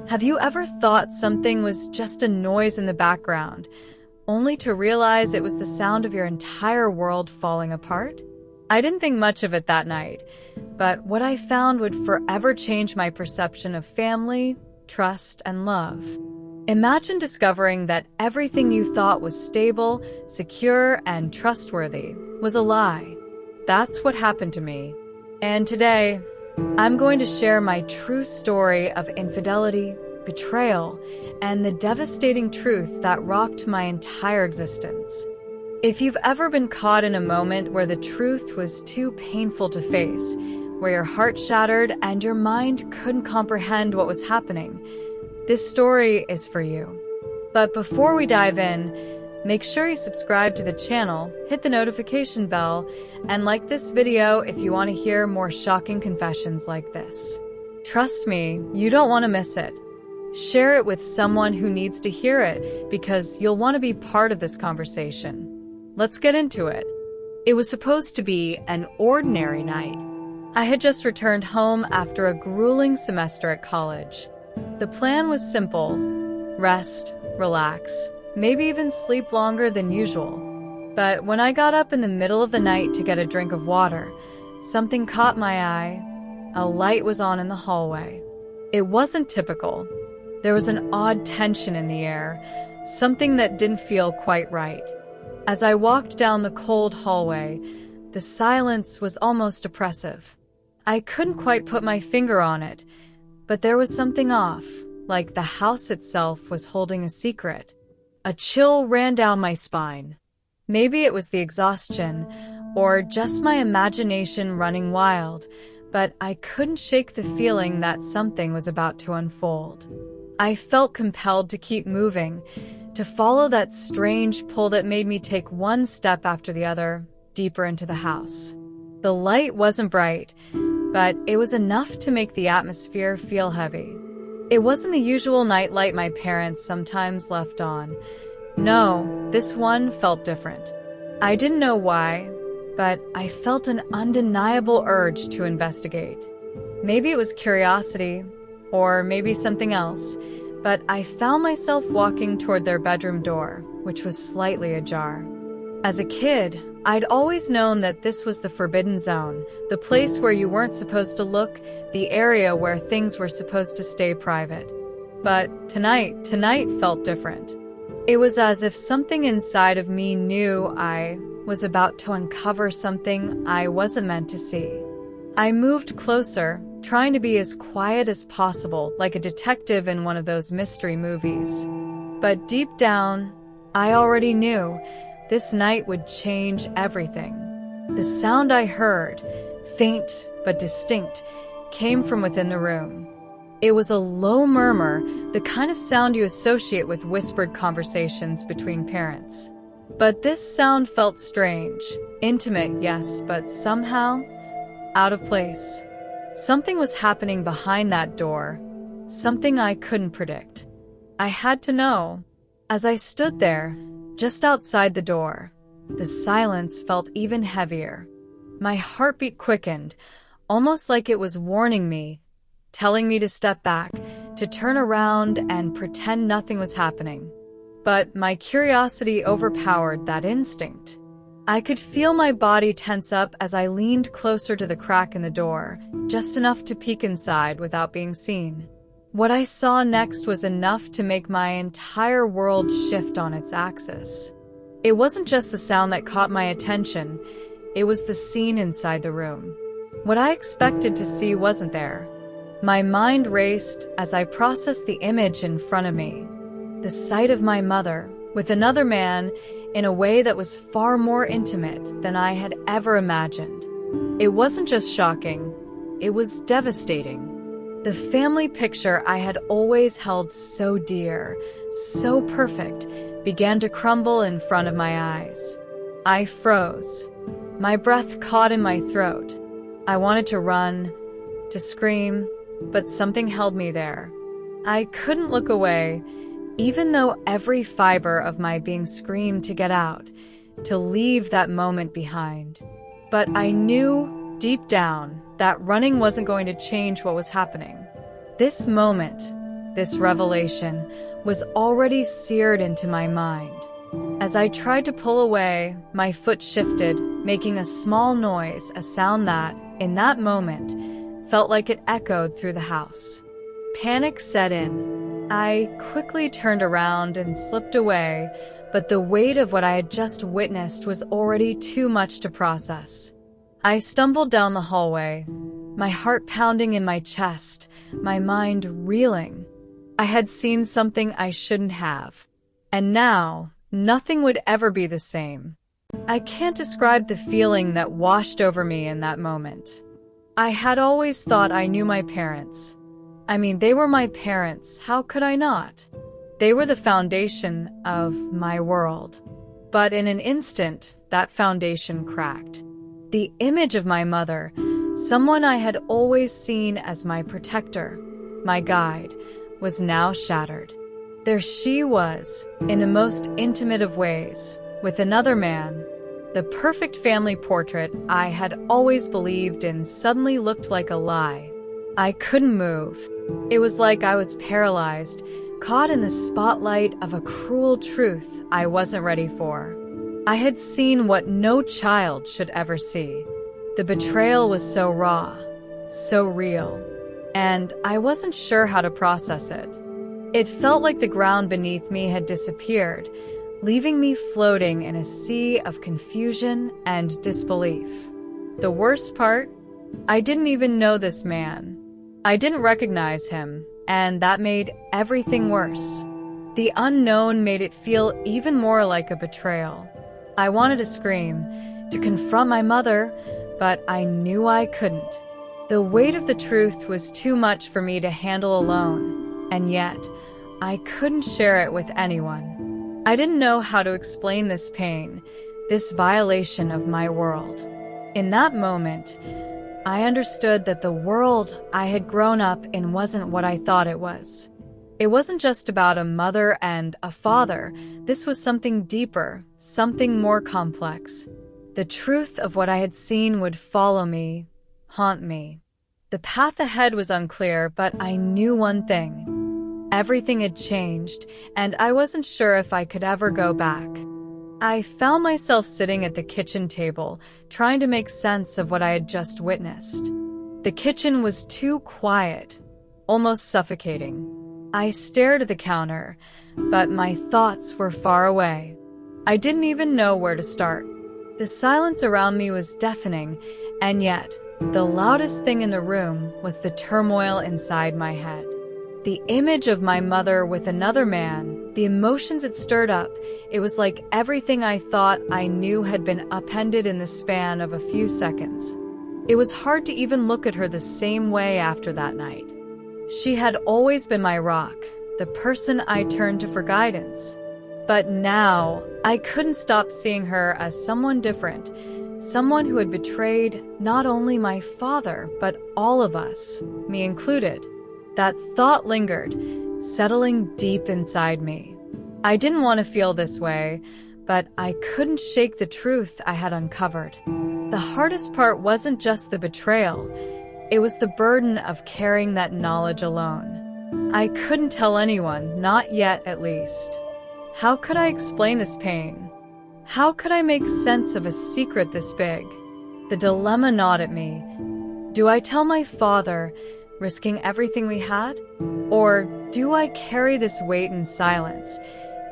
Have you ever thought something was just a noise in the background, only to realize it was the sound of your entire world falling apart? I didn't think much of it that night, but what I found would forever change my perception of family, trust, and love. Imagine discovering that everything you thought was stable, secure, and trustworthy was a lie. That's what happened to me. And today, I'm going to share my true story of infidelity, betrayal, and the devastating truth that rocked my entire existence. If you've ever been caught in a moment where the truth was too painful to face, where your heart shattered and your mind couldn't comprehend what was happening, this story is for you. But before we dive in, make sure you subscribe to the channel, hit the notification bell, and like this video if you want to hear more shocking confessions like this. Trust me, you don't want to miss it. Share it with someone who needs to hear it because you'll want to be part of this conversation. Let's get into it. It was supposed to be an ordinary night. I had just returned home after a grueling semester at college. The plan was simple: rest, relax, maybe even sleep longer than usual. But when I got up in the middle of the night to get a drink of water, something caught my eye. A light was on in the hallway. It wasn't typical. There was an odd tension in the air, something that didn't feel quite right. As I walked down the cold hallway, the silence was almost oppressive. I couldn't quite put my finger on it, but there was something off, like the house itself was holding a secret. A chill ran down my spine. Maybe it was the exhaustion, or just my imagination running wild, but I couldn't shake the feeling that something was about to unfold. I felt compelled to keep moving, to follow that strange pull that made me take one step after the other, deeper into the house. The light wasn't bright, but it was enough to make the atmosphere feel heavy. It wasn't the usual nightlight my parents sometimes left on. No, this one felt different. I didn't know why, but I felt an undeniable urge to investigate. Maybe it was curiosity, or maybe something else, but I found myself walking toward their bedroom door, which was slightly ajar. As a kid, I'd always known that this was the forbidden zone, the place where you weren't supposed to look, the area where things were supposed to stay private. But tonight felt different. It was as if something inside of me knew I was about to uncover something I wasn't meant to see. I moved closer, trying to be as quiet as possible, like a detective in one of those mystery movies. But deep down, I already knew this night would change everything. The sound I heard, faint but distinct, came from within the room. It was a low murmur, the kind of sound you associate with whispered conversations between parents. But this sound felt strange, intimate, yes, but somehow out of place. Something was happening behind that door, something I couldn't predict. I had to know. As I stood there, just outside the door, the silence felt even heavier. My heartbeat quickened, almost like it was warning me, telling me to step back, to turn around and pretend nothing was happening. But my curiosity overpowered that instinct. I could feel my body tense up as I leaned closer to the crack in the door, just enough to peek inside without being seen. What I saw next was enough to make my entire world shift on its axis. It wasn't just the sound that caught my attention, it was the scene inside the room. What I expected to see wasn't there. My mind raced as I processed the image in front of me. The sight of my mother, with another man, in a way that was far more intimate than I had ever imagined. It wasn't just shocking, it was devastating. The family picture I had always held so dear, so perfect, began to crumble in front of my eyes. I froze. My breath caught in my throat. I wanted to run, to scream, but something held me there. I couldn't look away, even though every fiber of my being screamed to get out, to leave that moment behind. But I knew, deep down, that running wasn't going to change what was happening. This moment, this revelation, was already seared into my mind. As I tried to pull away, my foot shifted, making a small noise, a sound that, in that moment, felt like it echoed through the house. Panic set in. I quickly turned around and slipped away, but the weight of what I had just witnessed was already too much to process. I stumbled down the hallway, my heart pounding in my chest, my mind reeling. I had seen something I shouldn't have. And now, nothing would ever be the same. I can't describe the feeling that washed over me in that moment. I had always thought I knew my parents. I mean, they were my parents. How could I not? They were the foundation of my world. But in an instant, that foundation cracked. The image of my mother, someone I had always seen as my protector, my guide, was now shattered. There she was, in the most intimate of ways, with another man. The perfect family portrait I had always believed in suddenly looked like a lie. I couldn't move. It was like I was paralyzed, caught in the spotlight of a cruel truth I wasn't ready for. I had seen what no child should ever see. The betrayal was so raw, so real, and I wasn't sure how to process it. It felt like the ground beneath me had disappeared, leaving me floating in a sea of confusion and disbelief. The worst part? I didn't even know this man. I didn't recognize him, and that made everything worse. The unknown made it feel even more like a betrayal. I wanted to scream, to confront my mother, but I knew I couldn't. The weight of the truth was too much for me to handle alone, and yet, I couldn't share it with anyone. I didn't know how to explain this pain, this violation of my world. In that moment, I understood that the world I had grown up in wasn't what I thought it was. It wasn't just about a mother and a father. This was something deeper, something more complex. The truth of what I had seen would follow me, haunt me. The path ahead was unclear, but I knew one thing. Everything had changed, and I wasn't sure if I could ever go back. I found myself sitting at the kitchen table, trying to make sense of what I had just witnessed. The kitchen was too quiet, almost suffocating. I stared at the counter, but my thoughts were far away. I didn't even know where to start. The silence around me was deafening, and yet, the loudest thing in the room was the turmoil inside my head. The image of my mother with another man, the emotions it stirred up, it was like everything I thought I knew had been upended in the span of a few seconds. It was hard to even look at her the same way after that night. She had always been my rock, the person I turned to for guidance. But now, I couldn't stop seeing her as someone different, someone who had betrayed not only my father, but all of us, me included. That thought lingered, settling deep inside me. I didn't want to feel this way, but I couldn't shake the truth I had uncovered. The hardest part wasn't just the betrayal. It was the burden of carrying that knowledge alone. I couldn't tell anyone, not yet at least. How could I explain this pain? How could I make sense of a secret this big? The dilemma gnawed at me. Do I tell my father, risking everything we had? Or do I carry this weight in silence,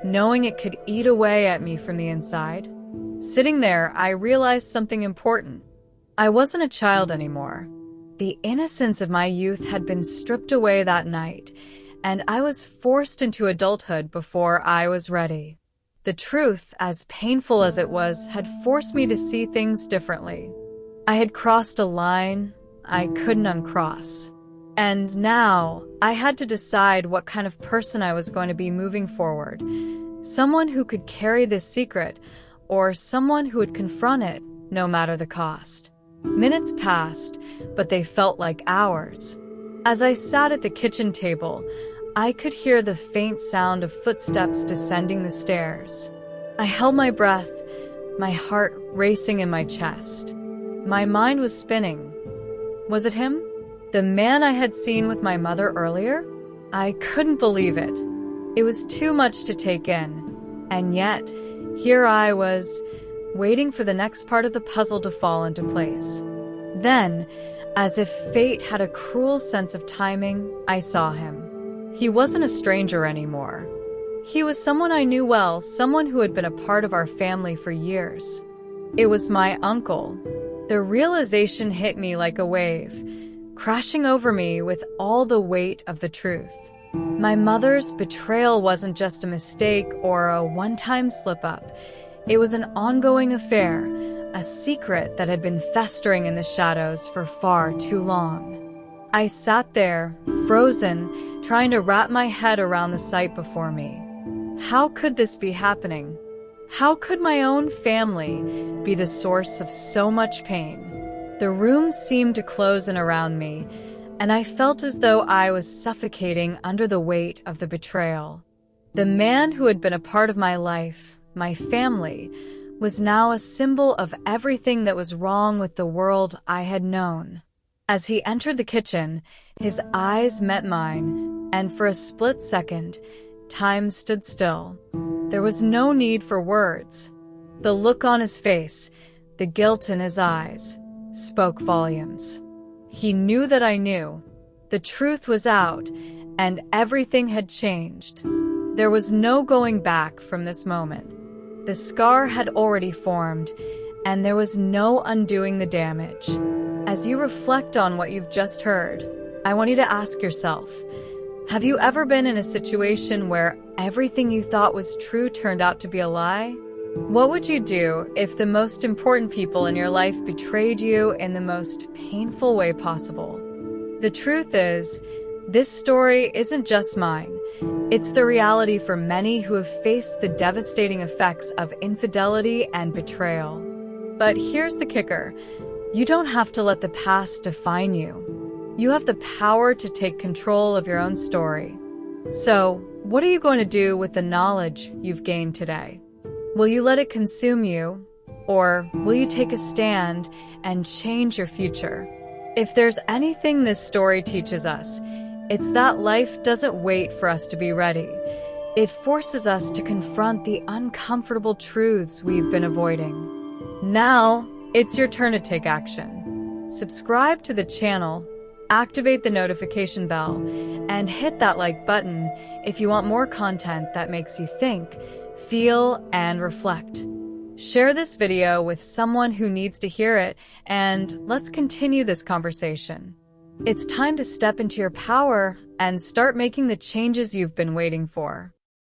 knowing it could eat away at me from the inside? Sitting there, I realized something important. I wasn't a child anymore. The innocence of my youth had been stripped away that night, and I was forced into adulthood before I was ready. The truth, as painful as it was, had forced me to see things differently. I had crossed a line I couldn't uncross. And now, I had to decide what kind of person I was going to be moving forward. Someone who could carry this secret, or someone who would confront it, no matter the cost. Minutes passed, but they felt like hours. As I sat at the kitchen table, I could hear the faint sound of footsteps descending the stairs. I held my breath, my heart racing in my chest. My mind was spinning. Was it him? The man I had seen with my mother earlier? I couldn't believe it. It was too much to take in. And yet, here I was, waiting for the next part of the puzzle to fall into place. Then, as if fate had a cruel sense of timing, I saw him. He wasn't a stranger anymore. He was someone I knew well, someone who had been a part of our family for years. It was my uncle. The realization hit me like a wave, crashing over me with all the weight of the truth. My mother's betrayal wasn't just a mistake or a one-time slip-up. It was an ongoing affair, a secret that had been festering in the shadows for far too long. I sat there, frozen, trying to wrap my head around the sight before me. How could this be happening? How could my own family be the source of so much pain? The room seemed to close in around me, and I felt as though I was suffocating under the weight of the betrayal. The man who had been a part of my life, my family, was now a symbol of everything that was wrong with the world I had known. As he entered the kitchen, his eyes met mine, and for a split second, time stood still. There was no need for words. The look on his face, the guilt in his eyes, spoke volumes. He knew that I knew. The truth was out, and everything had changed. There was no going back from this moment. The scar had already formed, and there was no undoing the damage. As you reflect on what you've just heard, I want you to ask yourself, have you ever been in a situation where everything you thought was true turned out to be a lie? What would you do if the most important people in your life betrayed you in the most painful way possible? The truth is, this story isn't just mine. It's the reality for many who have faced the devastating effects of infidelity and betrayal. But here's the kicker. You don't have to let the past define you. You have the power to take control of your own story. So, what are you going to do with the knowledge you've gained today? Will you let it consume you, or will you take a stand and change your future? If there's anything this story teaches us, it's that life doesn't wait for us to be ready. It forces us to confront the uncomfortable truths we've been avoiding. Now, it's your turn to take action. Subscribe to the channel, activate the notification bell, and hit that like button if you want more content that makes you think, feel, and reflect. Share this video with someone who needs to hear it, and let's continue this conversation. It's time to step into your power and start making the changes you've been waiting for.